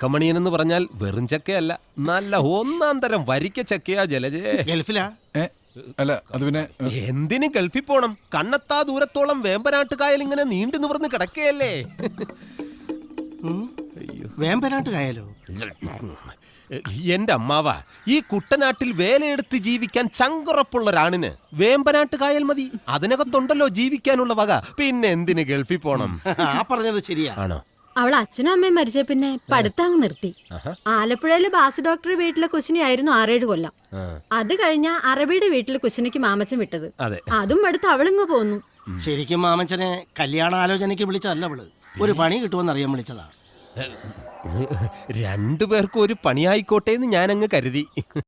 ഉണക്കമണിയൻ എന്ന് പറഞ്ഞാൽ വെറും ചക്കയല്ല, നല്ല ഒന്നാം തരം വരിക്ക ചക്കയാ ജലജേ. ഗൾഫിലാ? അല്ല അത് പിന്നെ എന്തിന് ഗൾഫിൽ പോണം? കണ്ണെത്താ ദൂരത്തോളം വേമ്പനാട്ടുകായൽ ഇങ്ങനെ നീണ്ടു നിവർന്ന് കിടക്കുകയല്ലേ. വേമ്പനാട്ട് കായലോ? എന്റെ അമ്മാവ, ഈ കുട്ടനാട്ടിൽ വേലയെടുത്ത് ജീവിക്കാൻ ചങ്കുറപ്പുള്ള ഒരാണിന് വേമ്പനാട്ട് കായൽ മതി. അതിനകത്തുണ്ടല്ലോ ജീവിക്കാനുള്ള വക. പിന്നെ എന്തിന് ഗൾഫിൽ പോണം? ആ പറഞ്ഞത് ശരിയാ. ആണോ? അവൾ അച്ഛനും അമ്മയും മരിച്ച പിന്നെ പഠിത്തങ്ങ് നിർത്തി. ആലപ്പുഴയിലെ ബാസ് ഡോക്ടർ വീട്ടിലെ കുശിനിയായിരുന്നു 6-7 കൊല്ലം. അത് കഴിഞ്ഞ അറബിയുടെ വീട്ടിലെ കുശിനിക്ക് മാമച്ചൻ വിട്ടത്. അതും അടുത്ത് അവളിങ്ങ് പോന്നു. ശരിക്കും മാമച്ചനെ കല്യാണാലോചനയ്ക്ക് വിളിച്ചതല്ല അവള്, ഒരു പണി കിട്ടുമെന്ന് അറിയാൻ വിളിച്ചതാ. രണ്ടുപേർക്കും ഒരു പണിയായിക്കോട്ടെ എന്ന് ഞാനങ്ങ് കരുതി.